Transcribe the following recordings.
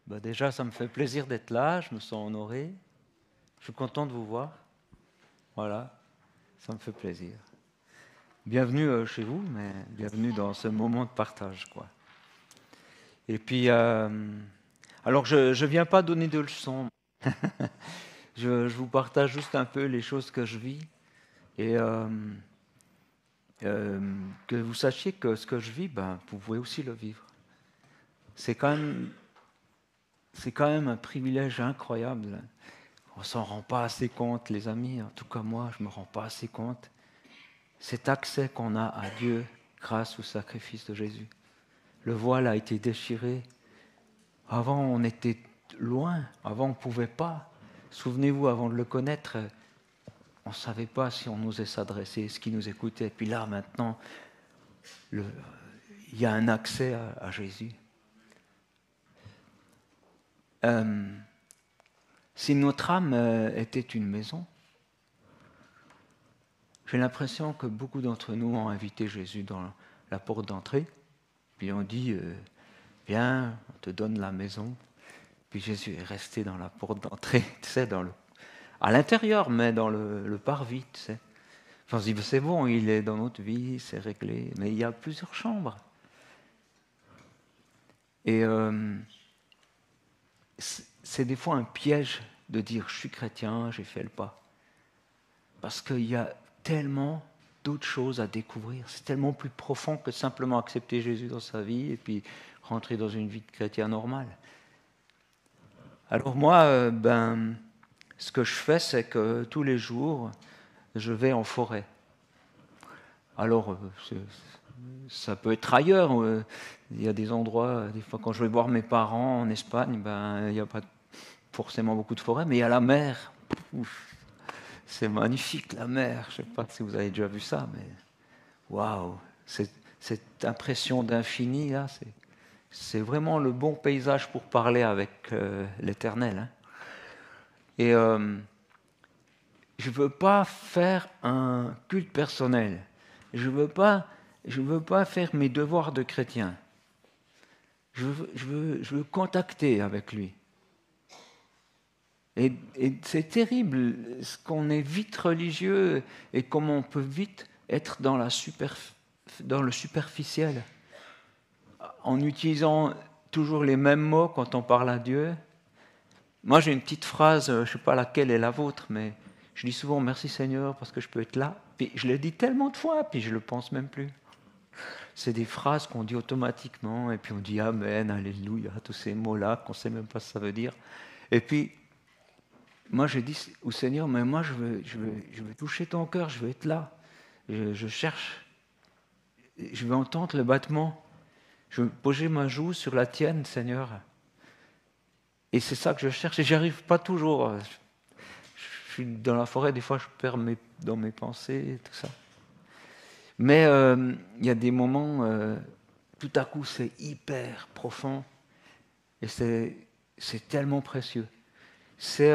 Déjà, ça me fait plaisir d'être là, je me sens honoré. Je suis content de vous voir. Voilà, ça me fait plaisir. Bienvenue chez vous, mais bienvenue dans ce moment de partage, quoi. Et puis, alors je ne viens pas donner de leçons. Je vous partage juste un peu les choses que je vis et que vous sachiez que ce que je vis, vous pouvez aussi le vivre. C'est quand même un privilège incroyable. On s'en rend pas assez compte, les amis. En tout cas, moi, je me rends pas assez compte. Cet accès qu'on a à Dieu grâce au sacrifice de Jésus. Le voile a été déchiré. Avant, on était loin. Avant, on ne pouvait pas. Souvenez-vous, avant de le connaître, on ne savait pas si on osait s'adresser, ce qui nous écoutait. Et puis là, maintenant, il y a un accès à Jésus. Si notre âme était une maison, j'ai l'impression que beaucoup d'entre nous ont invité Jésus dans la porte d'entrée, puis on dit viens, on te donne la maison. Puis Jésus est resté dans la porte d'entrée, tu sais, à l'intérieur, mais dans le parvis, tu sais. Enfin, on se dit c'est bon, il est dans notre vie, c'est réglé, mais il y a plusieurs chambres. Et c'est des fois un piège de dire je suis chrétien, j'ai fait le pas. Parce qu'il y a tellement d'autres choses à découvrir. C'est tellement plus profond que simplement accepter Jésus dans sa vie et puis rentrer dans une vie de chrétien normale. Alors moi, ce que je fais, c'est que tous les jours, je vais en forêt. Alors, ça peut être ailleurs. Il y a des endroits, des fois quand je vais voir mes parents en Espagne, il n'y a pas forcément beaucoup de forêt, mais il y a la mer. Ouf. C'est magnifique, la mer. Je ne sais pas si vous avez déjà vu ça, mais waouh, cette impression d'infini, là, c'est vraiment le bon paysage pour parler avec l'Éternel. Hein. Et je ne veux pas faire un culte personnel. Je ne veux pas faire mes devoirs de chrétien. Je veux contacter avec lui. Et c'est terrible ce qu'on est vite religieux et comment on peut vite être dans le superficiel. En utilisant toujours les mêmes mots quand on parle à Dieu. Moi, j'ai une petite phrase, je ne sais pas laquelle est la vôtre, mais je dis souvent merci Seigneur parce que je peux être là. Puis je l'ai dit tellement de fois, puis je ne le pense même plus. C'est des phrases qu'on dit automatiquement, et puis on dit Amen, Alléluia, tous ces mots-là qu'on ne sait même pas ce que ça veut dire. Et puis, moi je dis au Seigneur, mais moi je veux toucher ton cœur, je veux être là. Je cherche, je veux entendre le battement. Je veux poser ma joue sur la tienne, Seigneur. Et c'est ça que je cherche, et j'y arrive pas toujours. Je suis dans la forêt, des fois je perds dans mes pensées, tout ça. Mais il y a des moments, tout à coup c'est hyper profond, et c'est tellement précieux. C'est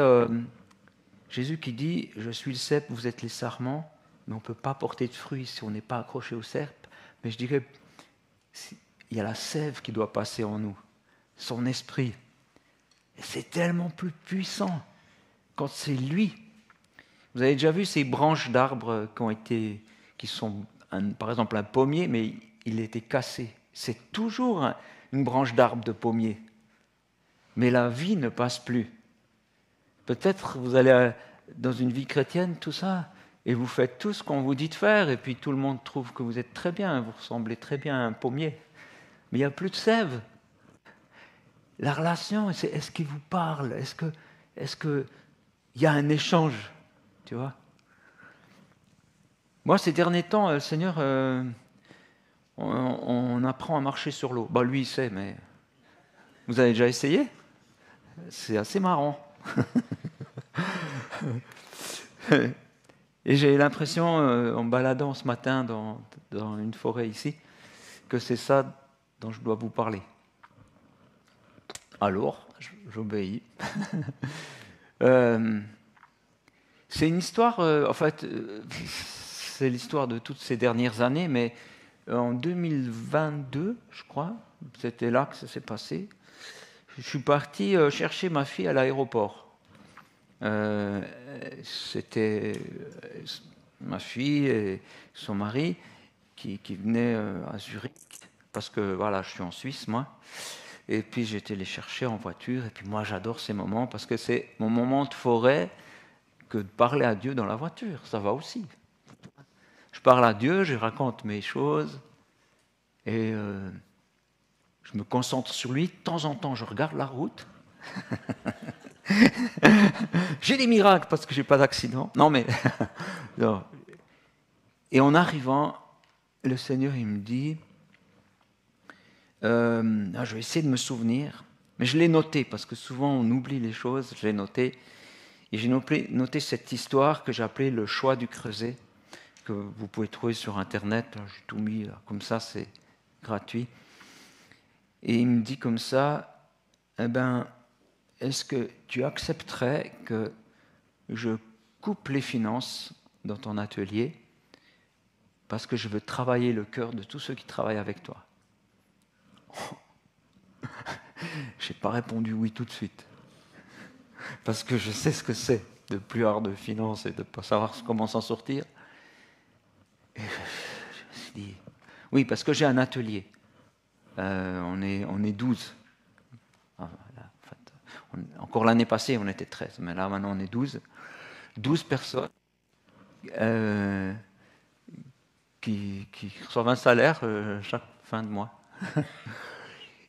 Jésus qui dit, je suis le cep, vous êtes les sarments, mais on ne peut pas porter de fruits si on n'est pas accroché au cep. Mais je dirais, il y a la sève qui doit passer en nous, son esprit. Et c'est tellement plus puissant quand c'est lui. Vous avez déjà vu ces branches d'arbres qui sont, par exemple, un pommier, mais il était cassé. C'est toujours une branche d'arbre de pommier. Mais la vie ne passe plus. Peut-être vous allez dans une vie chrétienne, tout ça, et vous faites tout ce qu'on vous dit de faire, et puis tout le monde trouve que vous êtes très bien, vous ressemblez très bien à un pommier. Mais il n'y a plus de sève. La relation, est-ce qu'il vous parle? Est-ce qu'il y a un échange? Tu vois? Moi, ces derniers temps, le Seigneur, on apprend à marcher sur l'eau. Lui, il sait, mais vous avez déjà essayé? C'est assez marrant. Et j'ai l'impression, en me baladant ce matin dans une forêt ici, que c'est ça dont je dois vous parler. Alors, j'obéis. C'est une histoire, en fait, c'est l'histoire de toutes ces dernières années, mais en 2022, je crois, c'était là que ça s'est passé. je suis parti chercher ma fille à l'aéroport. C'était ma fille et son mari qui venaient à Zurich, parce que voilà, je suis en Suisse, moi. Et puis j'étais les chercher en voiture, et puis moi j'adore ces moments, parce que c'est mon moment de forêt que de parler à Dieu dans la voiture, ça va aussi. Je parle à Dieu, je raconte mes choses, et je me concentre sur lui. De temps en temps, je regarde la route. J'ai des miracles parce que j'ai pas d'accident. Non, mais non. Et en arrivant, le Seigneur il me dit, je vais essayer de me souvenir, mais je l'ai noté parce que souvent on oublie les choses. Je l'ai noté et j'ai noté cette histoire que j'ai appelée le choix du creuset, que vous pouvez trouver sur Internet. J'ai tout mis là, comme ça, c'est gratuit. Et il me dit comme ça, eh ben, est-ce que tu accepterais que je coupe les finances dans ton atelier parce que je veux travailler le cœur de tous ceux qui travaillent avec toi? Je n'ai pas répondu oui tout de suite, parce que je sais ce que c'est de plus avoir de finances et de ne pas savoir comment s'en sortir. Et je me suis dit, oui, parce que j'ai un atelier. On est 12. Ah, là, en fait, encore l'année passée, on était 13, mais là, maintenant, on est 12. 12 personnes qui reçoivent un salaire chaque fin de mois.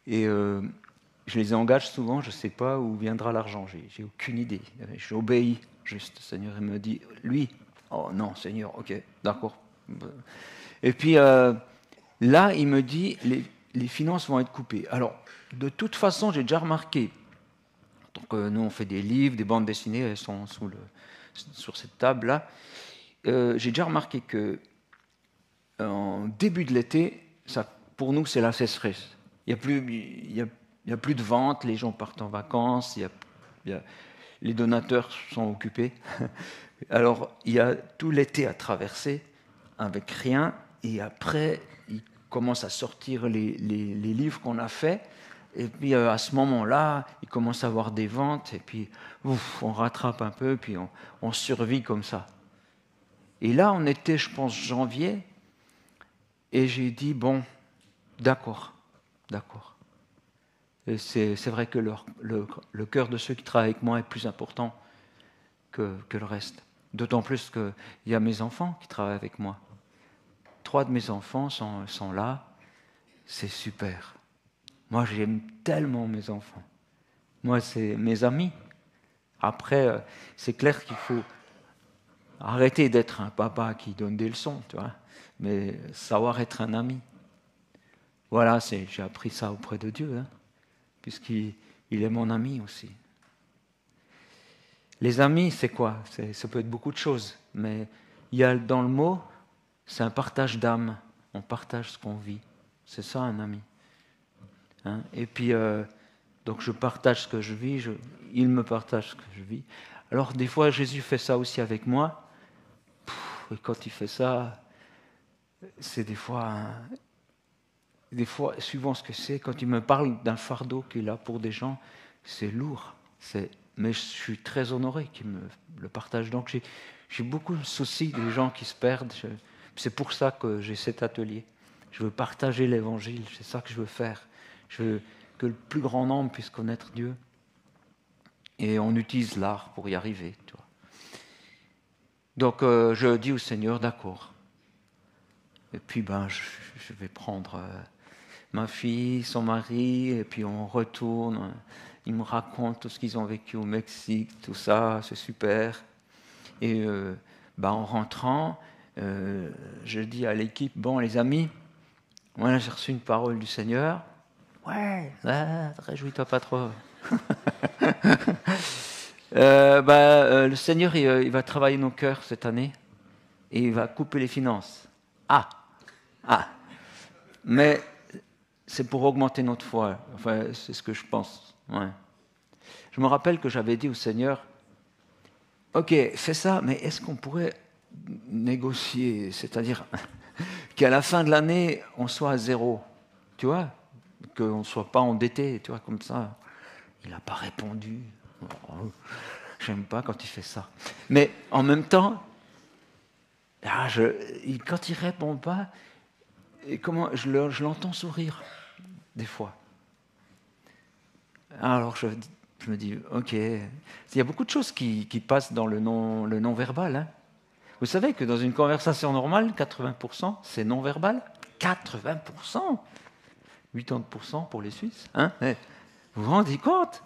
Et je les engage souvent, je ne sais pas où viendra l'argent, j'ai aucune idée. J'obéis juste, le Seigneur il me dit, lui, oh non, Seigneur, ok, d'accord. Et puis là, il me dit, les finances vont être coupées. Alors, de toute façon, j'ai déjà remarqué, donc nous on fait des livres, des bandes dessinées, elles sont sur cette table-là, j'ai déjà remarqué que en début de l'été, ça, pour nous, c'est la sécheresse. Il n'y a plus de ventes, les gens partent en vacances, les donateurs sont occupés. Alors, il y a tout l'été à traverser avec rien, et après, ils commencent à sortir les livres qu'on a faits, et puis à ce moment-là, ils commencent à avoir des ventes, et puis on rattrape un peu, puis on survit comme ça. Et là, on était, je pense, janvier, et j'ai dit, bon, d'accord. Et c'est vrai que le cœur de ceux qui travaillent avec moi est plus important que le reste. D'autant plus qu'il y a mes enfants qui travaillent avec moi. 3 de mes enfants sont là. C'est super. Moi, j'aime tellement mes enfants. Moi, c'est mes amis. Après, c'est clair qu'il faut arrêter d'être un papa qui donne des leçons, tu vois, mais savoir être un ami. Voilà, j'ai appris ça auprès de Dieu, hein, puisqu'il est mon ami aussi. Les amis, c'est quoi? Ça peut être beaucoup de choses, mais il y a dans le mot, c'est un partage d'âme. On partage ce qu'on vit. C'est ça un ami. Hein? Et puis, donc je partage ce que je vis, il me partage ce que je vis. Alors des fois, Jésus fait ça aussi avec moi. Et quand il fait ça, c'est des fois, suivant ce que c'est, quand il me parle d'un fardeau qu'il a pour des gens, c'est lourd. Mais je suis très honoré qu'il me le partage. Donc j'ai beaucoup de soucis des gens qui se perdent. C'est pour ça que j'ai cet atelier. Je veux partager l'évangile, c'est ça que je veux faire. Je veux que le plus grand nombre puisse connaître Dieu. Et on utilise l'art pour y arriver. Tu vois. Donc je dis au Seigneur, d'accord. Et puis je vais prendre ma fille, son mari, et puis on retourne. Ils me racontent tout ce qu'ils ont vécu au Mexique, tout ça, c'est super. Et en rentrant, je dis à l'équipe, bon les amis, moi j'ai reçu une parole du Seigneur. Ouais, réjouis-toi pas trop. Le Seigneur, il va travailler nos cœurs cette année et il va couper les finances. Mais c'est pour augmenter notre foi. Enfin, c'est ce que je pense. Ouais. Je me rappelle que j'avais dit au Seigneur, ok, fais ça, mais est-ce qu'on pourrait négocier, c'est-à-dire qu'à la fin de l'année, on soit à zéro, tu vois, qu'on ne soit pas endetté, tu vois, comme ça. il n'a pas répondu. Oh, j'aime pas quand il fait ça. Mais en même temps, quand il répond pas, je l'entends sourire, des fois. Alors je me dis, ok, il y a beaucoup de choses qui passent dans le non-verbal. Hein. Vous savez que dans une conversation normale, 80% c'est non-verbal. 80%, 80% pour les Suisses. Hein. Vous vous rendez compte?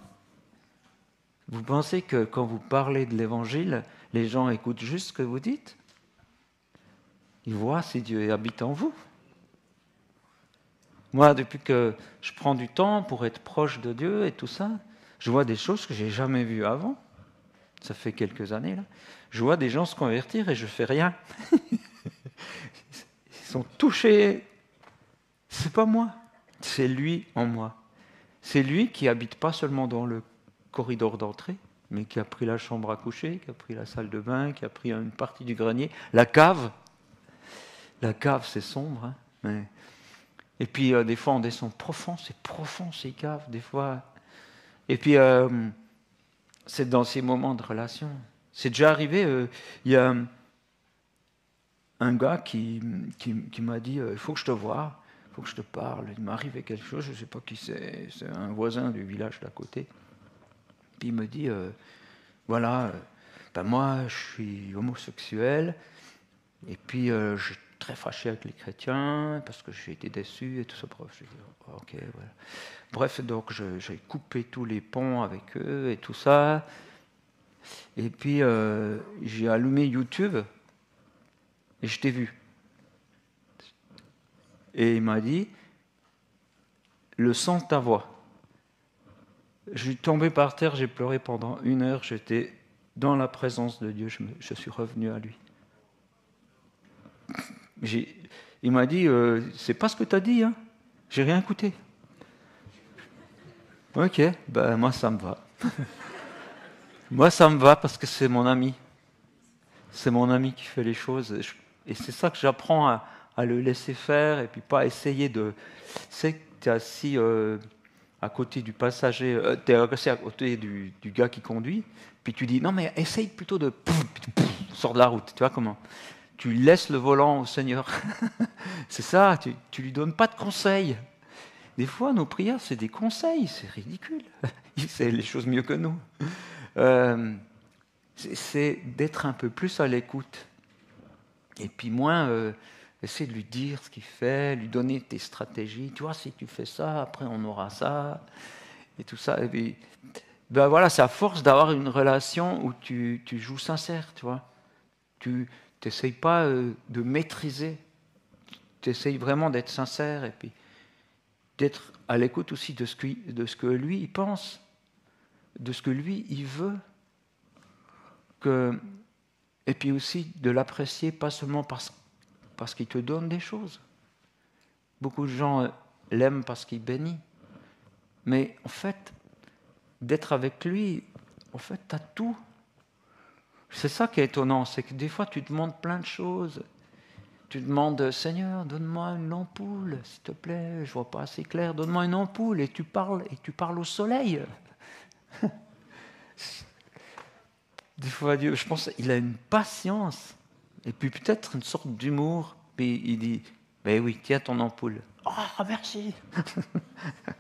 Vous pensez que quand vous parlez de l'Évangile, les gens écoutent juste ce que vous dites? Ils voient si Dieu habite en vous. Moi, depuis que je prends du temps pour être proche de Dieu et tout ça, je vois des choses que je n'ai jamais vues avant. Ça fait quelques années, là. Je vois des gens se convertir et je ne fais rien. Ils sont touchés. C'est pas moi, c'est lui en moi. C'est lui qui habite pas seulement dans le corridor d'entrée, mais qui a pris la chambre à coucher, qui a pris la salle de bain, qui a pris une partie du grenier, la cave. La cave, c'est sombre. Hein, mais... Et puis, des fois, on descend profond, ces caves, des fois. Et puis, c'est dans ces moments de relation. C'est déjà arrivé, il y a un gars qui m'a dit, il faut que je te voie, il faut que je te parle. Il m'est arrivé quelque chose, je ne sais pas qui c'est un voisin du village d'à côté. Puis il me dit, voilà, moi, je suis homosexuel, et puis je suis très fâché avec les chrétiens, parce que j'ai été déçu, et tout ça. Bref, j'ai dit, ok, voilà. Bref, donc j'ai coupé tous les ponts avec eux, et tout ça. Et puis, j'ai allumé YouTube, et je t'ai vu. Et il m'a dit, le son de ta voix. Je suis tombé par terre, j'ai pleuré pendant 1 heure, j'étais dans la présence de Dieu, je suis revenu à lui. Il m'a dit, c'est pas ce que tu as dit, hein. J'ai rien écouté. Ok, ben moi ça me va. Moi ça me va parce que c'est mon ami. C'est mon ami qui fait les choses. Et c'est ça que j'apprends à le laisser faire et puis pas essayer de... Tu sais que tu es assis à côté du passager, tu es assis à côté du gars qui conduit, puis tu dis, non mais essaye plutôt de... Sors de la route, tu vois comment? Tu laisses le volant au Seigneur. C'est ça, tu lui donnes pas de conseils. Des fois, nos prières, c'est des conseils, c'est ridicule. Il sait les choses mieux que nous. C'est d'être un peu plus à l'écoute. Et puis moins, essayer de lui dire ce qu'il fait, lui donner tes stratégies. Tu vois, si tu fais ça, après on aura ça. Et tout ça. Et puis, ben voilà, c'est à force d'avoir une relation où tu joues sincère, tu vois. Tu n'essayes pas de maîtriser. Tu essayes vraiment d'être sincère et puis d'être à l'écoute aussi de ce que lui, il pense, de ce que lui, il veut. Et puis aussi de l'apprécier, pas seulement parce qu'il te donne des choses. Beaucoup de gens l'aiment parce qu'il bénit. Mais en fait, d'être avec lui, en fait, tu as tout. C'est ça qui est étonnant, c'est que des fois, tu demandes plein de choses. Tu demandes, Seigneur, donne-moi une ampoule, s'il te plaît, je ne vois pas assez clair, donne-moi une ampoule, et tu parles au soleil. Des fois, Dieu, je pense qu'il a une patience, et puis peut-être une sorte d'humour, puis il dit, ben oui, tiens ton ampoule. Oh, merci. Ça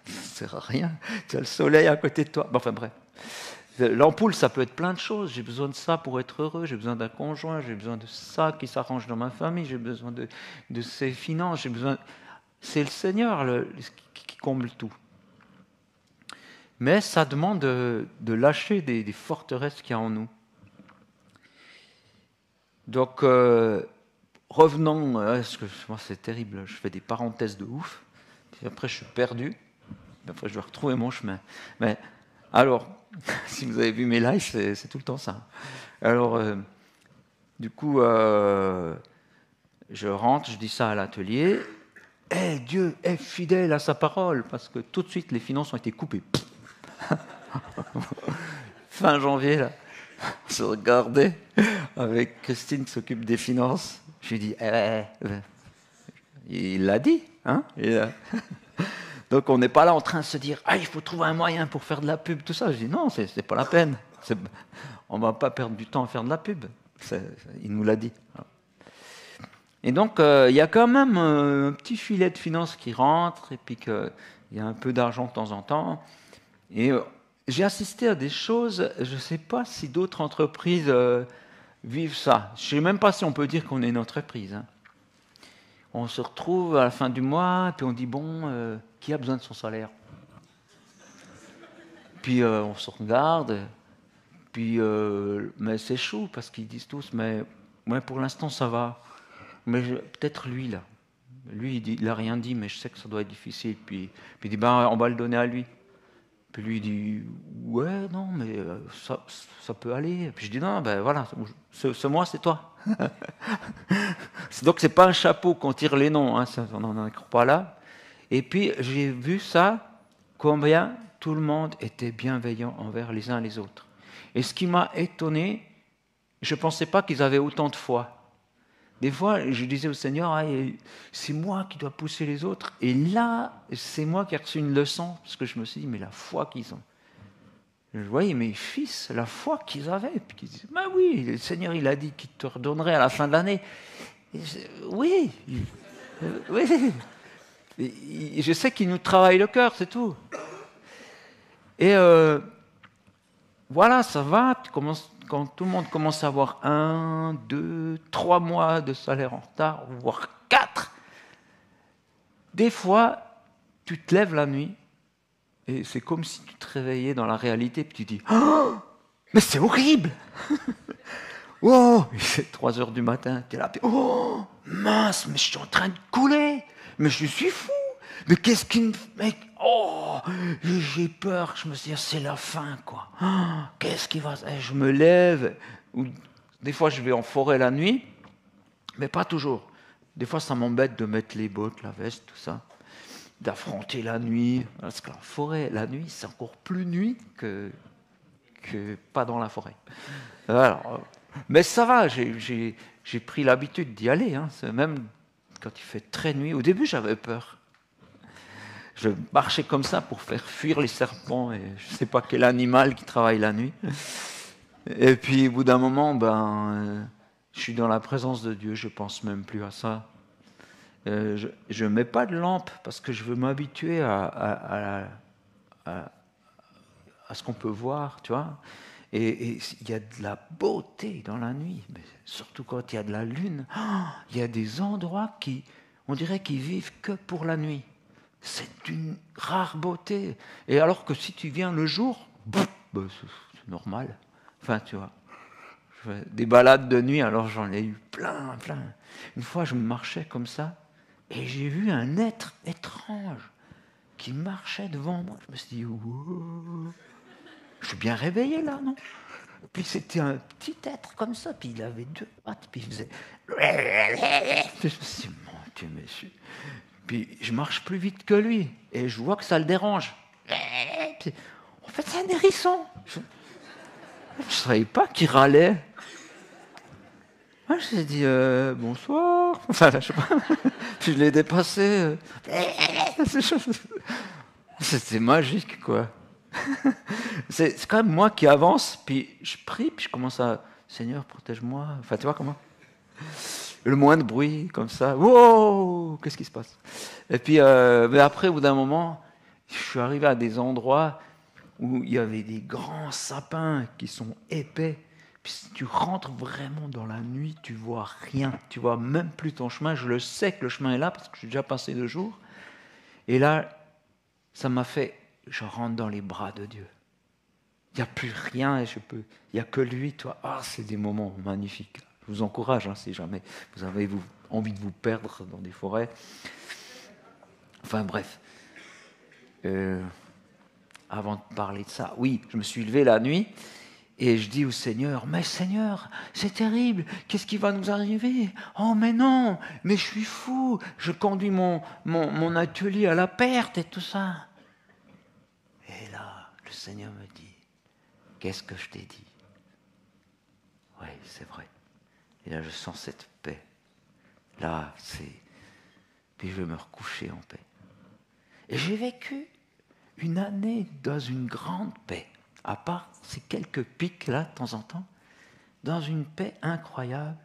ne sert à rien, tu as le soleil à côté de toi. Bon, enfin bref. L'ampoule, ça peut être plein de choses. J'ai besoin de ça pour être heureux, j'ai besoin d'un conjoint, j'ai besoin de ça qui s'arrange dans ma famille, j'ai besoin de ses finances, j'ai besoin... C'est le Seigneur qui comble tout. Mais ça demande de lâcher des forteresses qu'il y a en nous. Donc, revenons, parce que moi c'est terrible, je fais des parenthèses de ouf, puis après je suis perdu, puis après je dois retrouver mon chemin. Mais alors, si vous avez vu mes lives, c'est tout le temps ça. Alors, du coup, je rentre, je dis ça à l'atelier, Dieu est fidèle à sa parole, parce que tout de suite les finances ont été coupées. Fin janvier, là. On se regardait avec Christine qui s'occupe des finances. Je lui ai dit, il l'a dit, hein. Donc on n'est pas là en train de se dire, ah, il faut trouver un moyen pour faire de la pub, tout ça. Je dis, non, c'est pas la peine. On ne va pas perdre du temps à faire de la pub. Il nous l'a dit. Et donc, il y a quand même un petit filet de finances qui rentre, et puis qu'il y a un peu d'argent de temps en temps. Et j'ai assisté à des choses, je ne sais pas si d'autres entreprises vivent ça. Je ne sais même pas si on peut dire qu'on est une entreprise. Hein. On se retrouve à la fin du mois, puis on dit, bon, qui a besoin de son salaire? Puis on se regarde, puis mais c'est chaud, parce qu'ils disent tous, mais pour l'instant ça va. Mais peut-être lui, là. Lui, il n'a rien dit, mais je sais que ça doit être difficile. Puis il dit, ben, on va le donner à lui. Puis lui, il dit, ouais, non, mais ça peut aller. Puis je dis, non, ben voilà, ce mois, c'est toi. Donc, ce n'est pas un chapeau qu'on tire les noms, hein, on n'en est pas là. Et puis, j'ai vu ça, combien tout le monde était bienveillant envers les uns les autres. Et ce qui m'a étonné, je ne pensais pas qu'ils avaient autant de foi. Des fois, je disais au Seigneur, ah, c'est moi qui dois pousser les autres. Et là, c'est moi qui ai reçu une leçon, parce que je me suis dit, mais la foi qu'ils ont. Je voyais mes fils, la foi qu'ils avaient. Et puis ils disaient, bah oui, le Seigneur, il a dit qu'il te redonnerait à la fin de l'année. Oui, oui. Et je sais qu'il nous travaille le cœur, c'est tout. Et voilà, ça va, quand tout le monde commence à avoir 1, 2, 3 mois de salaire en retard, voire 4, des fois, tu te lèves la nuit et c'est comme si tu te réveillais dans la réalité et tu dis « Oh, mais c'est horrible !» Oh, c'est 3 heures du matin, tu es là, oh, mince, mais je suis en train de couler, mais je suis fou, mais qu'est-ce qui me... Mec, oh, j'ai peur, je me suis dit, c'est la fin, quoi. Oh, qu'est-ce qui va... Et je me lève, ou des fois je vais en forêt la nuit, mais pas toujours. Des fois ça m'embête de mettre les bottes, la veste, tout ça, d'affronter la nuit, parce qu'en forêt, la nuit, c'est encore plus nuit que pas dans la forêt. Alors, mais ça va, j'ai pris l'habitude d'y aller, hein. Même quand il fait très nuit. Au début, j'avais peur. Je marchais comme ça pour faire fuir les serpents et je ne sais pas quel animal qui travaille la nuit. Et puis, au bout d'un moment, je suis dans la présence de Dieu, je ne pense même plus à ça. Je ne mets pas de lampe parce que je veux m'habituer à ce qu'on peut voir, tu vois. Et il y a de la beauté dans la nuit, mais surtout quand il y a de la lune. Il y a des endroits on dirait qu'ils vivent que pour la nuit. C'est d'une rare beauté. Et alors que si tu viens le jour, c'est normal. Enfin, tu vois, je fais des balades de nuit, alors j'en ai eu plein. Une fois, je marchais comme ça, et j'ai vu un être étrange qui marchait devant moi. Je me suis dit, wow. Je suis bien réveillé là, non? Puis c'était un petit être comme ça, puis il avait 2 pattes, puis il faisait... Je me suis dit, mon Dieu, monsieur. Puis je marche plus vite que lui, et je vois que ça le dérange. Puis, en fait, c'est un hérisson. Je ne savais pas qu'il râlait. Moi, je lui ai dit, bonsoir. Enfin, je sais pas. Puis je l'ai dépassé. C'était magique, quoi. C'est quand même moi qui avance, puis je prie, puis je commence à... Seigneur, protège-moi. Enfin, tu vois comment? Le moins de bruit, comme ça. Wow, qu'est-ce qui se passe? Et puis, mais après, au bout d'un moment, je suis arrivé à des endroits où il y avait des grands sapins qui sont épais. Puis si tu rentres vraiment dans la nuit, tu vois rien. Tu vois même plus ton chemin. Je le sais que le chemin est là, parce que je suis déjà passé 2 jours. Et là, ça m'a fait... Je rentre dans les bras de Dieu. Il n'y a plus rien et il n'y a que lui, toi. Ah, c'est des moments magnifiques. Je vous encourage, hein, si jamais vous avez envie de vous perdre dans des forêts. Enfin bref. Avant de parler de ça, oui, je me suis levé la nuit et je dis au Seigneur, mais Seigneur, c'est terrible, qu'est-ce qui va nous arriver? Oh mais non, mais je suis fou, je conduis mon atelier à la perte et tout ça. Et là, le Seigneur me dit, qu'est-ce que je t'ai dit? Oui, c'est vrai. Et là, je sens cette paix. Là, puis je vais me recoucher en paix. Et j'ai vécu une année dans une grande paix, à part ces quelques pics là de temps en temps, dans une paix incroyable,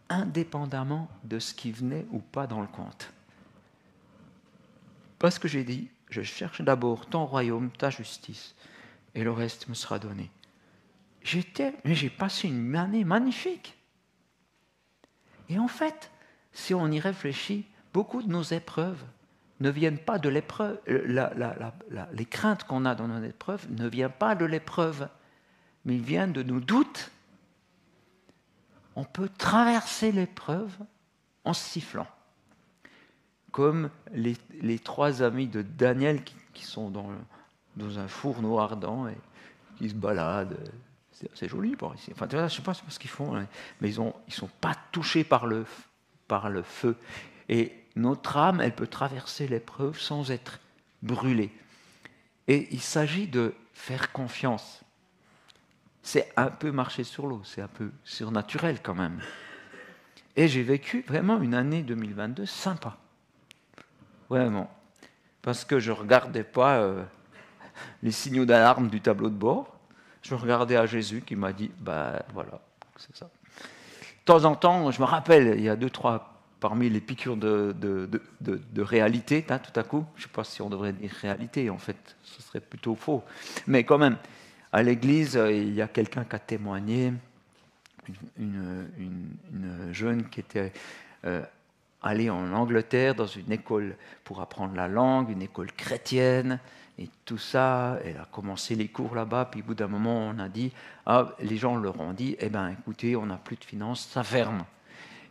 indépendamment de ce qui venait ou pas dans le compte. Parce que j'ai dit, je cherche d'abord ton royaume, ta justice, et le reste me sera donné. J'ai passé une année magnifique. Et en fait, si on y réfléchit, beaucoup de nos épreuves ne viennent pas de l'épreuve. Les craintes qu'on a dans nos épreuves ne viennent pas de l'épreuve, mais ils viennent de nos doutes. On peut traverser l'épreuve en sifflant. Comme les 3 amis de Daniel qui sont dans un fourneau ardent et qui se baladent. C'est joli par ici. Enfin, je ne sais pas ce qu'ils font, mais ils ne sont pas touchés par le feu. Et notre âme, elle peut traverser l'épreuve sans être brûlée. Et il s'agit de faire confiance. C'est un peu marcher sur l'eau, c'est un peu surnaturel quand même. Et j'ai vécu vraiment une année 2022 sympa. Vraiment. Parce que je ne regardais pas les signaux d'alarme du tableau de bord. Je regardais à Jésus qui m'a dit, voilà, c'est ça. De temps en temps, je me rappelle, il y a 2-3 parmi les piqûres de réalité, hein, tout à coup, je ne sais pas si on devrait dire réalité, en fait, ce serait plutôt faux. Mais quand même, à l'église, il y a quelqu'un qui a témoigné, une jeune qui était allée en Angleterre dans une école pour apprendre la langue, une école chrétienne, et tout ça. Elle a commencé les cours là-bas, puis au bout d'un moment, on a dit, les gens leur ont dit, écoutez, on n'a plus de finances, ça ferme.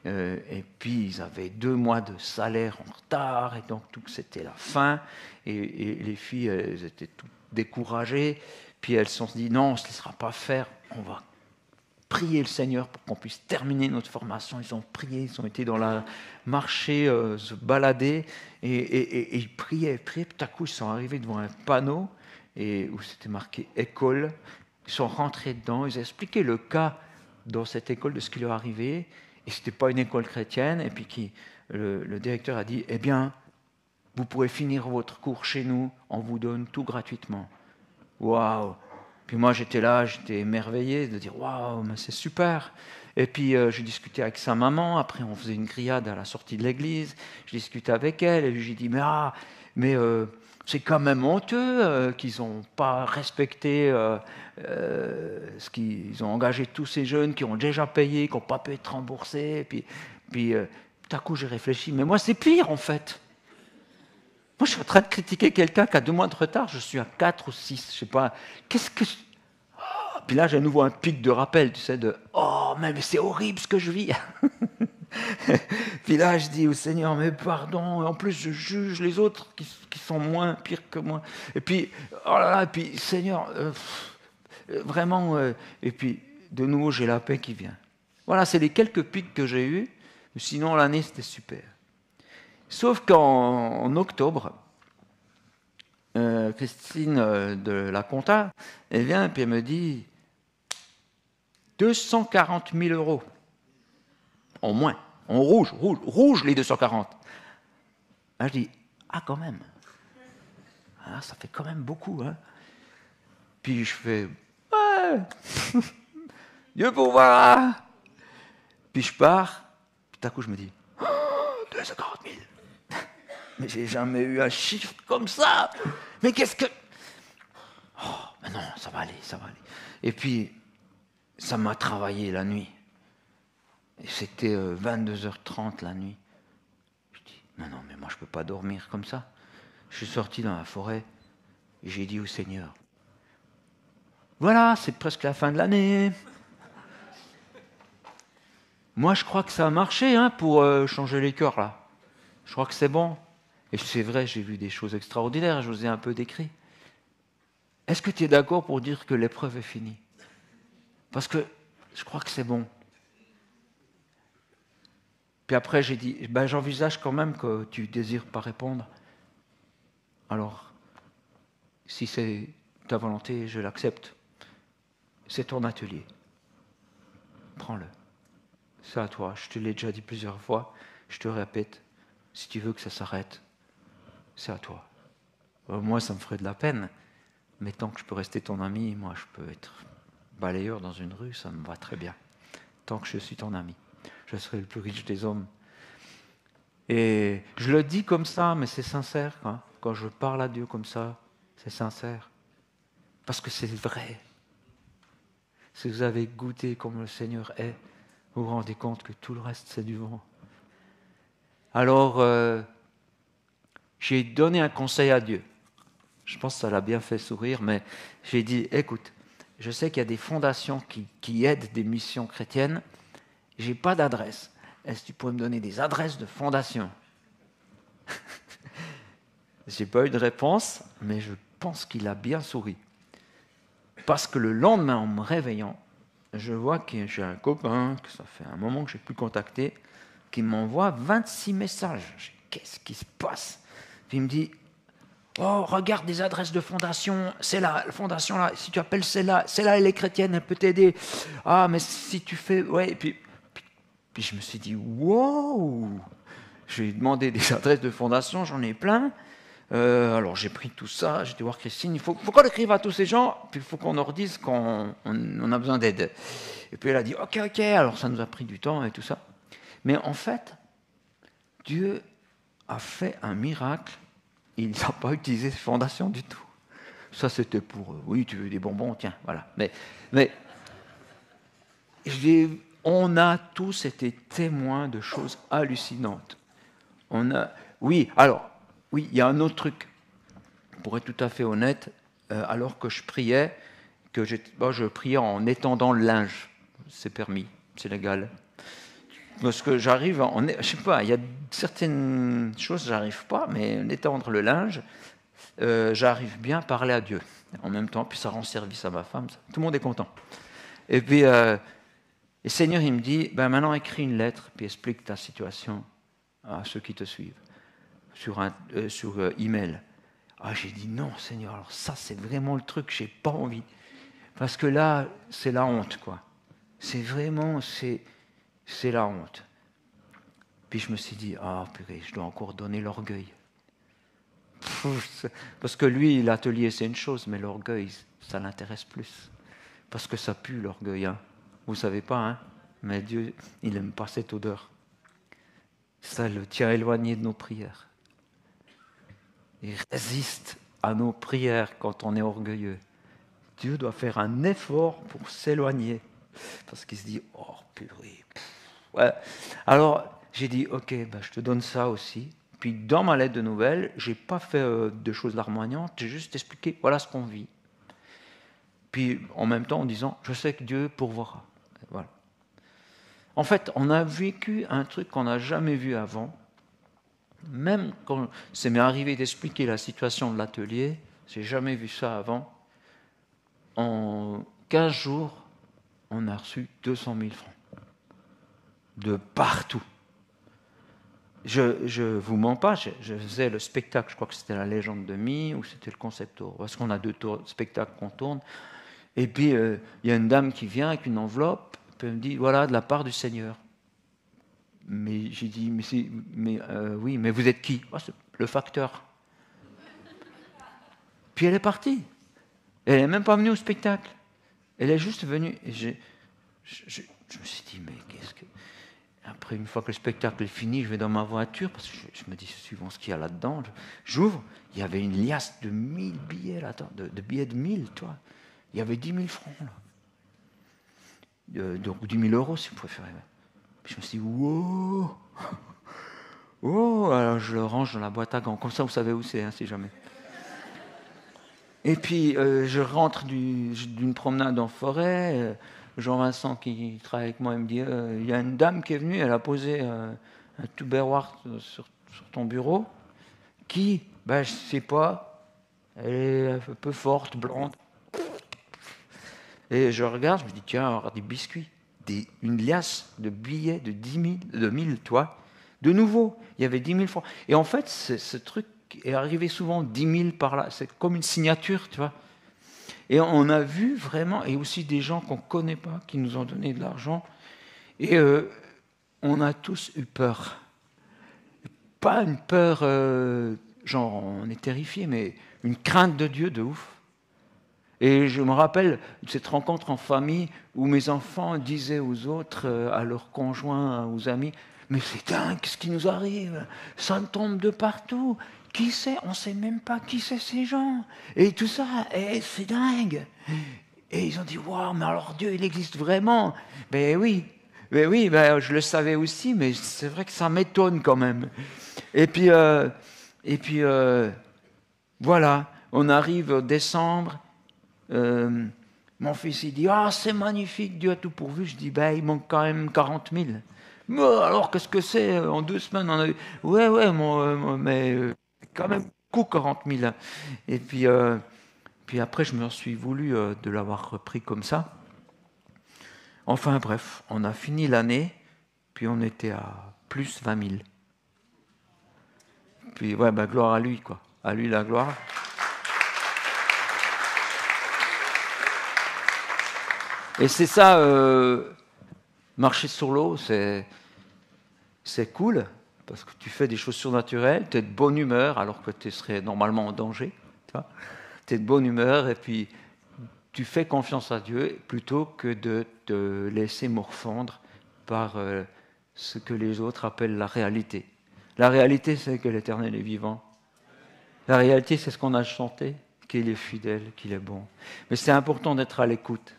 Et puis, ils avaient 2 mois de salaire en retard, et donc tout c'était la fin. Et les filles, elles étaient toutes découragées. Puis elles se sont dit, non, on ne se laissera pas faire, on va prier le Seigneur pour qu'on puisse terminer notre formation. Ils ont prié, ils ont été dans la marché, se balader, et ils priaient. Tout à coup, ils sont arrivés devant un panneau où c'était marqué « école ». Ils sont rentrés dedans, ils ont expliqué le cas dans cette école de ce qui leur arrivait, et ce n'était pas une école chrétienne, et puis le directeur a dit « Eh bien, vous pouvez finir votre cours chez nous, on vous donne tout gratuitement. » Waouh! Puis moi, j'étais là, j'étais émerveillé de dire « Waouh, mais c'est super !» Et puis, je discutais avec sa maman. Après, on faisait une grillade à la sortie de l'église. Je discutais avec elle et j'ai dit « Mais c'est quand même honteux qu'ils n'ont pas respecté ce qu'ils ont engagé tous ces jeunes qui ont déjà payé, qui n'ont pas pu être remboursés. » Puis tout à coup, j'ai réfléchi « Mais moi, c'est pire, en fait. » Moi, je suis en train de critiquer quelqu'un qui a 2 mois de retard, je suis à 4 ou 6, je sais pas. Qu'est-ce que... Puis là, j'ai à nouveau un pic de rappel, tu sais, « Oh, mais c'est horrible ce que je vis !» Puis là, je dis au Seigneur, mais pardon, en plus, je juge les autres qui sont moins pires que moi. Et puis, oh là là, et puis, Seigneur, vraiment... et puis, de nouveau, j'ai la paix qui vient. Voilà, c'est les quelques pics que j'ai eus. Sinon, l'année, c'était super. Sauf qu'en octobre, Christine de la compta, elle vient et puis elle me dit 240 000 euros en moins, en rouge les 240. Là, je dis, quand même, ça fait quand même beaucoup. Hein. Puis je fais, ouais, Dieu pourvoira. Puis je pars, puis tout à coup je me dis, 240 000. Mais j'ai jamais eu un chiffre comme ça. Mais qu'est-ce que... mais non, ça va aller. Et puis, ça m'a travaillé la nuit. Et c'était 22h30 la nuit. Je dis, non, mais moi je ne peux pas dormir comme ça. Je suis sorti dans la forêt et j'ai dit au Seigneur, voilà, c'est presque la fin de l'année. Moi, je crois que ça a marché pour changer les cœurs, là. Je crois que c'est bon. Et c'est vrai, j'ai vu des choses extraordinaires, je vous ai un peu décrit. Est-ce que tu es d'accord pour dire que l'épreuve est finie? Parce que je crois que c'est bon. Puis après, j'ai dit, j'envisage quand même que tu désires pas répondre. Alors, si c'est ta volonté, je l'accepte. C'est ton atelier. Prends-le. C'est à toi. Je te l'ai déjà dit plusieurs fois. Je te répète, si tu veux que ça s'arrête, c'est à toi. Moi, ça me ferait de la peine. Mais tant que je peux rester ton ami, moi, je peux être balayeur dans une rue, ça me va très bien. Tant que je suis ton ami, je serai le plus riche des hommes. Et je le dis comme ça, mais c'est sincère. Quand je parle à Dieu comme ça, c'est sincère. Parce que c'est vrai. Si vous avez goûté comme le Seigneur est, vous vous rendez compte que tout le reste, c'est du vent. Alors, j'ai donné un conseil à Dieu. Je pense que ça l'a bien fait sourire, mais j'ai dit, écoute, je sais qu'il y a des fondations qui aident des missions chrétiennes. Je n'ai pas d'adresse. Est-ce que tu pourrais me donner des adresses de fondations? Je n'ai pas eu de réponse, mais je pense qu'il a bien souri. Parce que le lendemain, en me réveillant, je vois que j'ai un copain, que ça fait un moment que je n'ai plus contacté, qui m'envoie 26 messages. Qu'est-ce qui se passe? Puis il me dit, oh, regarde des adresses de fondation, c'est là, la fondation là, si tu appelles celle-là, elle est chrétienne, elle peut t'aider. Ah, mais si tu fais... Ouais, et puis je me suis dit, wow! Je lui ai demandé des adresses de fondation, j'en ai plein. Alors j'ai pris tout ça, j'ai été voir Christine, il faut qu'on écrive à tous ces gens, puis il faut qu'on leur dise qu'on a besoin d'aide. Et puis elle a dit, ok, alors ça nous a pris du temps et tout ça. Mais en fait, Dieu a fait un miracle, il n'a pas utilisé ces fondations du tout. Ça c'était pour, oui, tu veux des bonbons, tiens, voilà. Mais on a tous été témoins de choses hallucinantes. Oui, il y a un autre truc. Pour être tout à fait honnête, alors que je priais, je priais en étendant le linge. C'est permis, c'est légal. Parce que j'arrive, je sais pas, il y a certaines choses j'arrive pas, mais étendre le linge, j'arrive bien à parler à Dieu. En même temps, puis ça rend service à ma femme, tout le monde est content. Et puis, le Seigneur, il me dit, maintenant écris une lettre, puis explique ta situation à ceux qui te suivent, sur email. Ah, j'ai dit non, Seigneur, alors ça, c'est vraiment le truc, j'ai pas envie. Parce que là, c'est la honte, quoi. C'est vraiment, c'est la honte. Puis je me suis dit, purée, je dois encore donner l'orgueil. Parce que lui, l'atelier, c'est une chose, mais l'orgueil, ça l'intéresse plus. Parce que ça pue, l'orgueil, hein. Vous ne savez pas, hein, mais Dieu, il n'aime pas cette odeur. Ça le tient éloigné de nos prières. Il résiste à nos prières quand on est orgueilleux. Dieu doit faire un effort pour s'éloigner. Parce qu'il se dit, oh purée. Ouais. Alors, j'ai dit, ok, je te donne ça aussi. Puis dans ma lettre de nouvelles, je n'ai pas fait de choses larmoignantes, j'ai juste expliqué, voilà ce qu'on vit. Puis en même temps en disant, je sais que Dieu pourvoira. Voilà. En fait, on a vécu un truc qu'on n'a jamais vu avant. Même quand ça m'est arrivé d'expliquer la situation de l'atelier, j'ai jamais vu ça avant. En 15 jours, on a reçu 200 000 francs. De partout. Je ne vous mens pas, je faisais le spectacle, je crois que c'était la Légende de Mi ou c'était le Concept Tour, parce qu'on a 2 spectacles qu'on tourne. Et puis, il y a une dame qui vient avec une enveloppe, puis elle me dit, voilà, de la part du Seigneur. Mais j'ai dit, oui, mais vous êtes qui? C'est le facteur. Puis elle est partie. Elle n'est même pas venue au spectacle. Elle est juste venue. Et je me suis dit, mais qu'est-ce que... Après, une fois que le spectacle est fini, je vais dans ma voiture, parce que je me dis, suivant ce qu'il y a là-dedans, j'ouvre, il y avait une liasse de 1000 billets là-dedans, de billets de 1000, toi. Il y avait 10 000 francs, là. Donc 10 000 euros, si vous préférez. Puis je me suis dit, wow! Oh, alors je le range dans la boîte à gants. Comme ça, vous savez où c'est, hein, si jamais. Et puis, je rentre d'une promenade en forêt. Jean-Vincent, qui travaille avec moi, il me dit, il y a une dame qui est venue, elle a posé un tupperware sur ton bureau. Qui? Je ne sais pas. Elle est un peu forte, blonde. Et je regarde, je me dis, tiens, regarde des biscuits. Une liasse de billets de 1000, toi. De nouveau, il y avait 10 000 francs. Et en fait, ce truc est arrivé souvent, 10 000 par là. C'est comme une signature, tu vois. Et on a vu vraiment, et aussi des gens qu'on ne connaît pas, qui nous ont donné de l'argent. Et on a tous eu peur. Pas une peur genre, on est terrifié, mais une crainte de Dieu de ouf. Et je me rappelle de cette rencontre en famille où mes enfants disaient aux autres, à leurs conjoints, aux amis, mais c'est dingue, qu'est-ce qui nous arrive? Ça tombe de partout. Qui c'est? On ne sait même pas qui c'est ces gens. Et tout ça, et c'est dingue. Et ils ont dit, waouh, mais alors Dieu, il existe vraiment. Ben oui, ben, je le savais aussi, mais c'est vrai que ça m'étonne quand même. Et puis voilà, on arrive au décembre. Mon fils, il dit, ah, c'est magnifique, Dieu a tout pourvu. Je dis, ben, il manque quand même 40 000. Mais alors, qu'est-ce que c'est? En 2 semaines, on a eu... Ouais, mais quand même beaucoup 40 000. Et puis après, je me suis voulu de l'avoir repris comme ça. Enfin bref, on a fini l'année, puis on était à plus 20 000. Puis ouais, ben, gloire à lui, quoi. À lui la gloire. Et c'est ça, marcher sur l'eau, c'est cool, parce que tu fais des choses surnaturelles, tu es de bonne humeur, alors que tu serais normalement en danger. Tu es de bonne humeur, et puis tu fais confiance à Dieu, plutôt que de te laisser morfondre par ce que les autres appellent la réalité. La réalité, c'est que l'Éternel est vivant. La réalité, c'est ce qu'on a chanté, qu'il est fidèle, qu'il est bon. Mais c'est important d'être à l'écoute.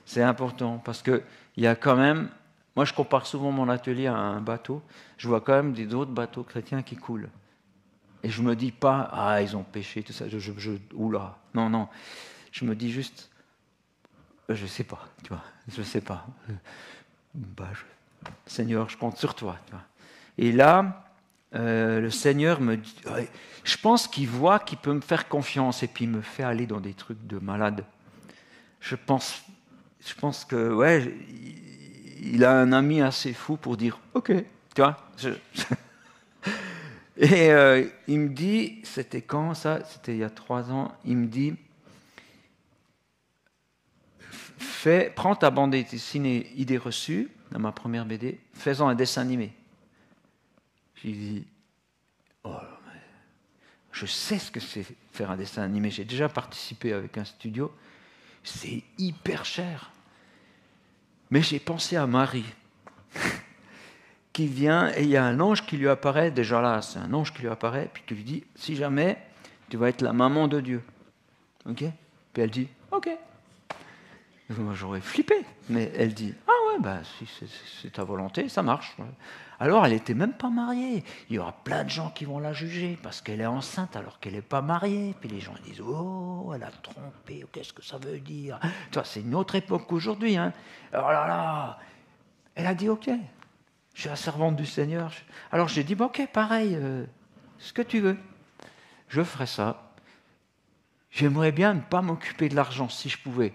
C'est important parce qu'il y a quand même... Moi, je compare souvent mon atelier à un bateau. Je vois quand même d'autres bateaux chrétiens qui coulent. Et je ne me dis pas, ah, ils ont péché, tout ça. Oula, non. Je me dis juste, je ne sais pas, tu vois. Je ne sais pas. Seigneur, je compte sur toi. Tu vois. Et là, le Seigneur me dit, ouais, je pense qu'il voit qu'il peut me faire confiance et puis il me fait aller dans des trucs de malade. Je pense que, ouais, il a un ami assez fou pour dire, ok, tu vois. Et il me dit, c'était quand ça? C'était il y a 3 ans. Il me dit, prends ta bande dessinée Idées reçues, dans ma première BD, fais-en un dessin animé. J'ai dit, oh, je sais ce que c'est faire un dessin animé. J'ai déjà participé avec un studio. C'est hyper cher. Mais j'ai pensé à Marie, qui vient, et il y a un ange qui lui apparaît, déjà là, c'est un ange qui lui apparaît, puis qui lui dit, si jamais, tu vas être la maman de Dieu. Ok? Puis elle dit, ok. Moi, j'aurais flippé, mais elle dit, ah ouais, bah, si c'est ta volonté, ça marche. Alors, elle n'était même pas mariée. Il y aura plein de gens qui vont la juger parce qu'elle est enceinte alors qu'elle n'est pas mariée. Puis les gens disent, oh, elle a trompé, qu'est-ce que ça veut dire? Tu vois, c'est une autre époque qu'aujourd'hui. Hein. Oh là là. Elle a dit, ok, je suis la servante du Seigneur. Alors, j'ai dit, bon, ok, pareil, ce que tu veux. Je ferai ça. J'aimerais bien ne pas m'occuper de l'argent si je pouvais.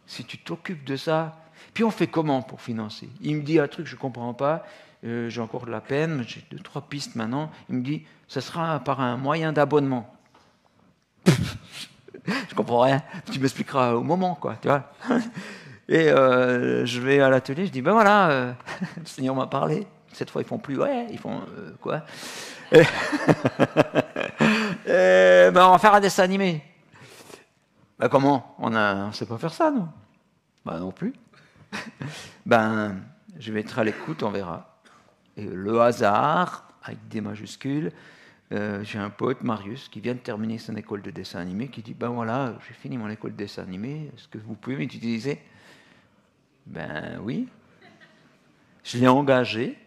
Si tu t'occupes de ça, puis on fait comment pour financer? Il me dit un truc que je ne comprends pas, j'ai encore de la peine, j'ai 2-3 pistes maintenant. Il me dit, ça sera par un moyen d'abonnement. Je comprends rien, tu m'expliqueras au moment, quoi, tu vois. Et je vais à l'atelier, je dis, ben voilà, le Seigneur m'a parlé. Cette fois, ils font plus, ouais, ils font quoi? Et ben on va faire un dessin animé. Ben comment? On ne sait pas faire ça, non? Ben non plus. Ben, je vais être à l'écoute, on verra. Et le hasard, avec des majuscules, j'ai un pote, Marius, qui vient de terminer son école de dessin animé, qui dit, ben voilà, j'ai fini mon école de dessin animé, est-ce que vous pouvez m'utiliser? Ben oui. Je l'ai engagé,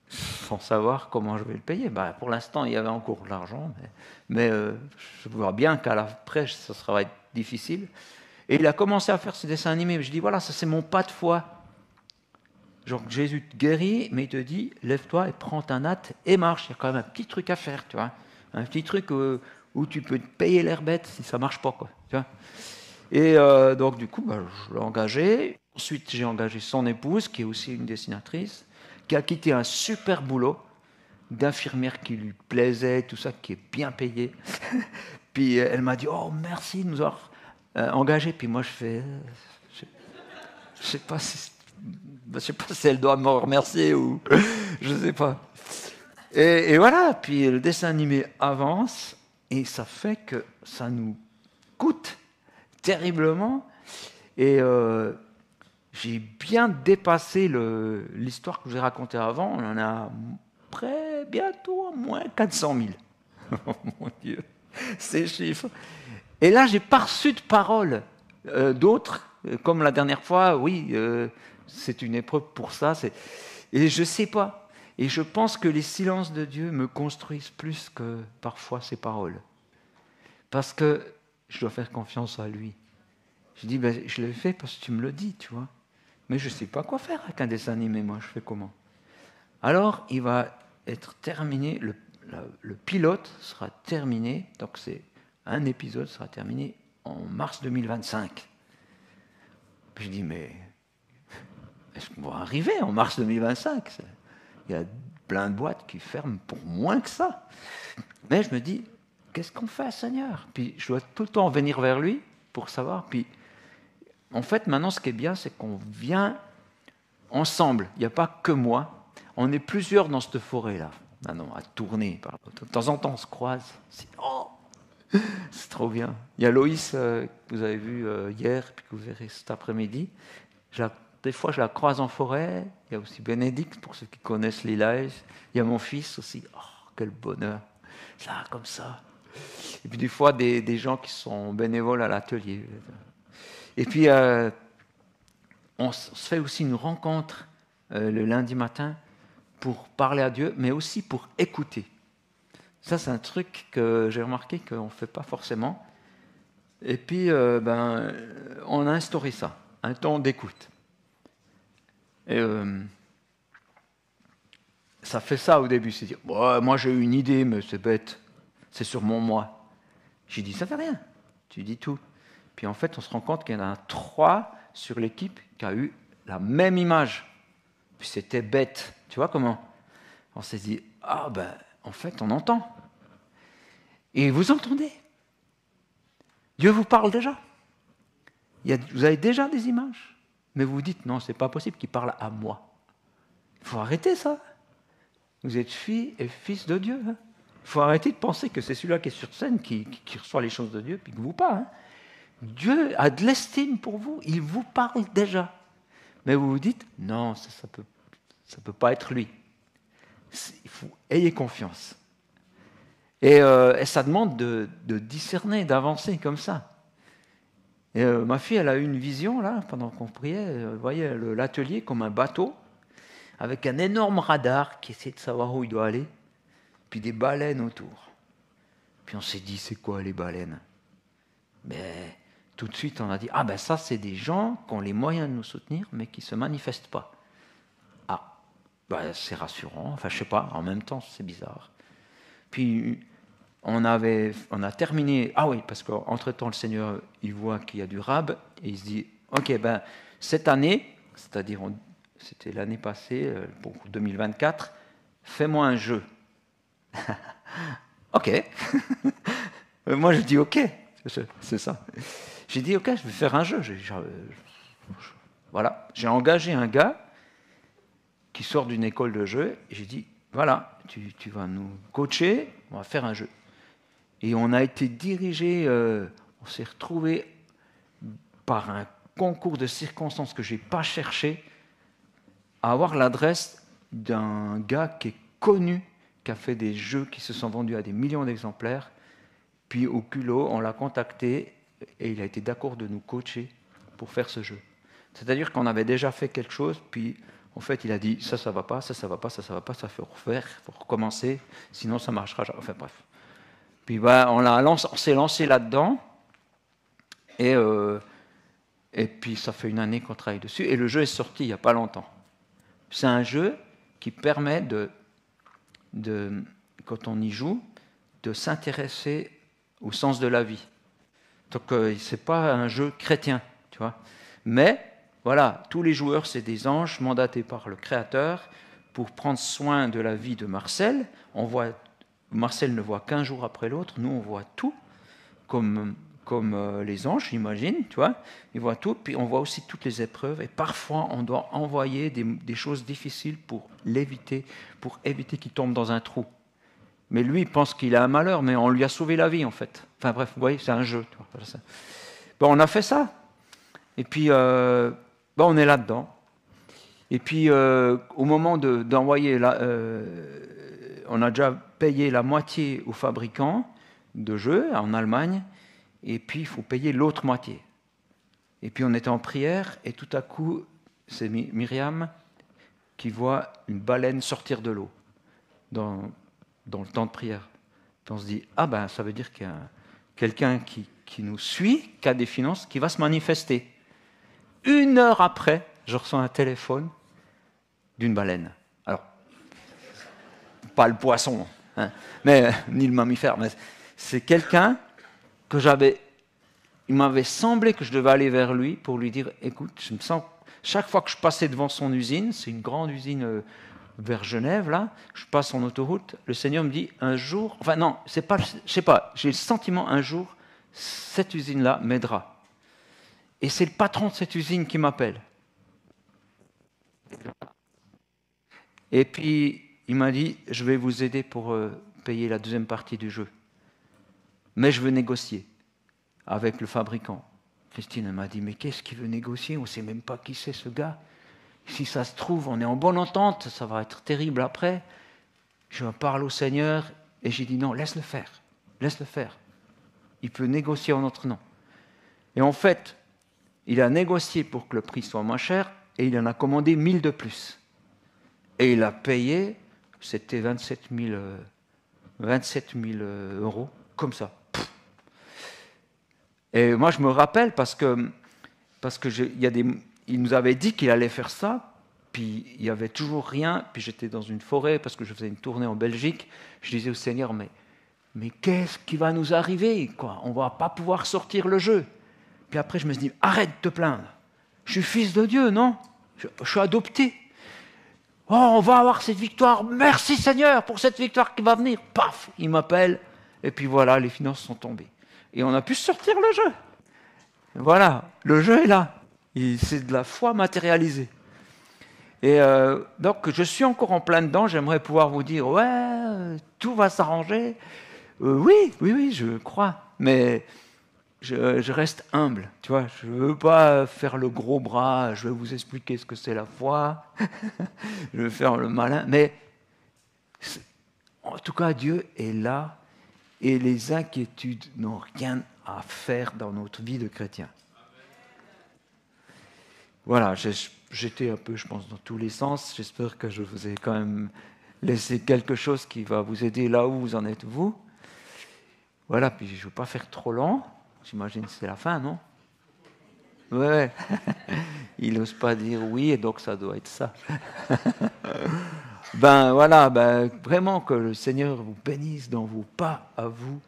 sans savoir comment je vais le payer. Ben, pour l'instant, il y avait encore de l'argent, mais je vois bien qu'à l'après, ça sera difficile. Et il a commencé à faire ce dessin animé. Je dis, voilà, ça c'est mon pas de foi. Genre, Jésus te guérit, mais il te dit, lève-toi et prends ta natte et marche. Il y a quand même un petit truc à faire, tu vois. Un petit truc où tu peux te payer l'air bête si ça ne marche pas, quoi. Tu vois. Et donc, du coup, ben, je l'ai engagé. Ensuite, j'ai engagé son épouse, qui est aussi une dessinatrice, qui a quitté un super boulot d'infirmière qui lui plaisait, tout ça, qui est bien payé. Puis elle m'a dit, oh, merci de nous avoir engagés. Puis moi, je fais, je sais pas si elle doit me remercier ou je sais pas. Et voilà, puis le dessin animé avance, et ça fait que ça nous coûte terriblement. Et j'ai bien dépassé l'histoire que je vous ai racontée avant. On en a bientôt à moins 400 000. Oh mon Dieu, ces chiffres. Et là, j'ai pas reçu de paroles d'autres, comme la dernière fois. Oui, c'est une épreuve pour ça. Et je sais pas. Et je pense que les silences de Dieu me construisent plus que parfois ses paroles. Parce que je dois faire confiance à lui. Je dis, ben, je le fais parce que tu me le dis, tu vois. Mais je ne sais pas quoi faire avec un dessin animé, moi, je fais comment? Alors, il va être terminé, le pilote sera terminé, donc c'est un épisode sera terminé en mars 2025. Puis je dis, mais est-ce qu'on va arriver en mars 2025? Il y a plein de boîtes qui ferment pour moins que ça. Mais je me dis, qu'est-ce qu'on fait, Seigneur? Puis je dois tout le temps venir vers lui pour savoir. Puis en fait, maintenant, ce qui est bien, c'est qu'on vient ensemble. Il n'y a pas que moi. On est plusieurs dans cette forêt-là, maintenant, à tourner. De temps en temps, on se croise. C'est trop bien. Il y a Loïs, que vous avez vu hier, puis que vous verrez cet après-midi. Des fois, je la croise en forêt. Il y a aussi Bénédicte, pour ceux qui connaissent l'Ilage. Il y a mon fils aussi. Oh, quel bonheur. Ça, comme ça. Et puis des fois, des gens qui sont bénévoles à l'atelier. Et puis, on se fait aussi une rencontre le lundi matin pour parler à Dieu, mais aussi pour écouter. Ça, c'est un truc que j'ai remarqué qu'on ne fait pas forcément. Et puis, on a instauré ça, un temps d'écoute. Et ça fait ça au début, c'est dire, moi j'ai eu une idée, mais c'est bête, c'est sûrement moi. J'ai dit, ça fait rien, tu dis tout. Puis en fait, on se rend compte qu'il y en a 3 sur l'équipe qui a eu la même image. Puis c'était bête, tu vois comment? On s'est dit, en fait, on entend. Et vous entendez. Dieu vous parle déjà. Vous avez déjà des images. Mais vous vous dites, non, c'est pas possible qu'il parle à moi. Il faut arrêter ça. Vous êtes fille et fils de Dieu. Il faut arrêter de penser que c'est celui-là qui est sur scène qui reçoit les choses de Dieu, puis que vous pas. Dieu a de l'estime pour vous, il vous parle déjà. Mais vous vous dites, non, ça peut pas être lui. Il faut ayez confiance. Et ça demande de discerner, d'avancer comme ça. Et ma fille, elle a eu une vision, là, pendant qu'on priait, elle voyait l'atelier comme un bateau, avec un énorme radar qui essaie de savoir où il doit aller, puis des baleines autour. Puis on s'est dit, c'est quoi les baleines? Mais tout de suite, on a dit, ça, c'est des gens qui ont les moyens de nous soutenir, mais qui ne se manifestent pas. C'est rassurant, enfin, je sais pas, en même temps, c'est bizarre. Puis, on a terminé, parce qu'entre-temps, le Seigneur, il voit qu'il y a du rab, et il se dit, ok, cette année, c'est-à-dire, c'était l'année passée, pour 2024, fais-moi un jeu. Ok. Moi, je dis ok, c'est ça. J'ai dit ok, je vais faire un jeu. Voilà, j'ai engagé un gars qui sort d'une école de jeu, et j'ai dit, voilà, tu vas nous coacher, on va faire un jeu. Et on a été dirigé, on s'est retrouvé par un concours de circonstances que je n'ai pas cherché, à avoir l'adresse d'un gars qui est connu, qui a fait des jeux qui se sont vendus à des millions d'exemplaires. Puis au culot, on l'a contacté et il a été d'accord de nous coacher pour faire ce jeu. C'est-à-dire qu'on avait déjà fait quelque chose, puis en fait il a dit ça va pas, ça va pas, ça va pas, ça faut refaire, faut recommencer, sinon ça marchera jamais. Enfin bref. Puis on s'est lancé là-dedans et puis ça fait une année qu'on travaille dessus et le jeu est sorti il n'y a pas longtemps. C'est un jeu qui permet quand on y joue, de s'intéresser au sens de la vie. Donc ce n'est pas un jeu chrétien, tu vois. Mais voilà, tous les joueurs, c'est des anges mandatés par le Créateur pour prendre soin de la vie de Marcel. Marcel ne voit qu'un jour après l'autre, nous on voit tout comme comme les anges, j'imagine, tu vois. Il voit tout, puis on voit aussi toutes les épreuves. Et parfois, on doit envoyer des choses difficiles pour l'éviter, pour éviter qu'il tombe dans un trou. Mais lui, il pense qu'il a un malheur, mais on lui a sauvé la vie, en fait. Enfin bref, vous voyez, c'est un jeu. Tu vois, voilà ça. Bon, on a fait ça. Et puis, on est là-dedans. Et puis, au moment d'envoyer, on a déjà payé la moitié au fabricant de jeux en Allemagne, et puis il faut payer l'autre moitié. Et puis on était en prière, et tout à coup, c'est Myriam qui voit une baleine sortir de l'eau dans le temps de prière. Puis on se dit, ah ben ça veut dire qu'il y a quelqu'un qui nous suit, qui a des finances, qui va se manifester. 1 heure après, je reçois un téléphone d'une baleine. Alors, pas le poisson, hein, mais ni le mammifère, mais c'est quelqu'un que il m'avait semblé que je devais aller vers lui pour lui dire, écoute, je me sens, chaque fois que je passais devant son usine, c'est une grande usine vers Genève, là, je passe en autoroute, le Seigneur me dit, un jour, enfin non, c'est pas, je sais pas, j'ai le sentiment, un jour, cette usine-là m'aidera. Et c'est le patron de cette usine qui m'appelle. Et puis, il m'a dit, je vais vous aider pour payer la deuxième partie du jeu. Mais je veux négocier avec le fabricant. Christine m'a dit, mais qu'est-ce qu'il veut négocier? On ne sait même pas qui c'est ce gars. Si ça se trouve, on est en bonne entente, ça va être terrible après. Je parle au Seigneur et j'ai dit, non, laisse-le faire. Laisse-le faire. Il peut négocier en notre nom. Et en fait, il a négocié pour que le prix soit moins cher et il en a commandé 1000 de plus. Et il a payé, c'était 27 000 euros, comme ça. Et moi, je me rappelle parce que il nous avait dit qu'il allait faire ça, puis il n'y avait toujours rien, puis j'étais dans une forêt parce que je faisais une tournée en Belgique. Je disais au Seigneur, mais qu'est-ce qui va nous arriver, quoi? On ne va pas pouvoir sortir le jeu. Puis après, je me suis dit, arrête de te plaindre. Je suis fils de Dieu, non? Je suis adopté. Oh, on va avoir cette victoire. Merci Seigneur pour cette victoire qui va venir. Paf, il m'appelle. Et puis voilà, les finances sont tombées. Et on a pu sortir le jeu. Voilà, le jeu est là. C'est de la foi matérialisée. Et donc, je suis encore en plein dedans. J'aimerais pouvoir vous dire, ouais, tout va s'arranger. Oui, je crois. Mais je reste humble, tu vois. Je ne veux pas faire le gros bras. Je vais vous expliquer ce que c'est la foi. Je vais faire le malin. Mais en tout cas, Dieu est là. Et les inquiétudes n'ont rien à faire dans notre vie de chrétien. Voilà, j'étais un peu, je pense, dans tous les sens. J'espère que je vous ai quand même laissé quelque chose qui va vous aider là où vous en êtes, vous. Voilà, puis je ne veux pas faire trop long. J'imagine que c'est la fin, non? Ouais. Il n'ose pas dire oui, et donc ça doit être ça. Voilà, vraiment que le Seigneur vous bénisse dans vos pas à vous.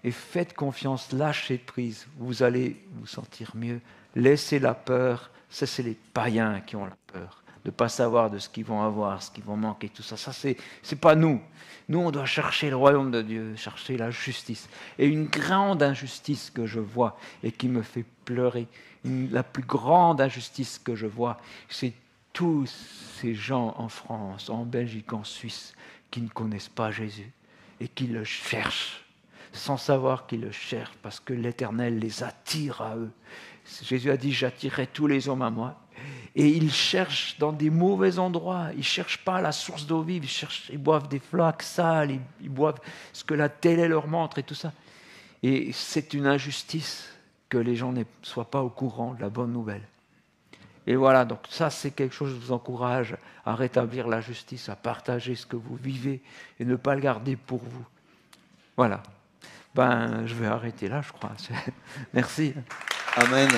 Et faites confiance, lâchez prise. Vous allez vous sentir mieux. Laissez la peur. Ça, c'est les païens qui ont la peur. De ne pas savoir de ce qu'ils vont avoir, ce qu'ils vont manquer, tout ça. Ça, c'est pas nous. Nous, on doit chercher le royaume de Dieu, chercher la justice. Et une grande injustice que je vois et qui me fait pleurer, la plus grande injustice que je vois, c'est tous ces gens en France, en Belgique, en Suisse, qui ne connaissent pas Jésus et qui le cherchent, sans savoir qu'ils le cherchent, parce que l'Éternel les attire à eux. Jésus a dit, j'attirerai tous les hommes à moi. Et ils cherchent dans des mauvais endroits. Ils ne cherchent pas la source d'eau vive. Ils boivent des flaques sales. Ils boivent ce que la télé leur montre et tout ça. Et c'est une injustice que les gens ne soient pas au courant de la bonne nouvelle. Et voilà, donc ça, c'est quelque chose que je vous encourage à rétablir la justice, à partager ce que vous vivez et ne pas le garder pour vous. Voilà. Je vais arrêter là, je crois. Merci. Amen.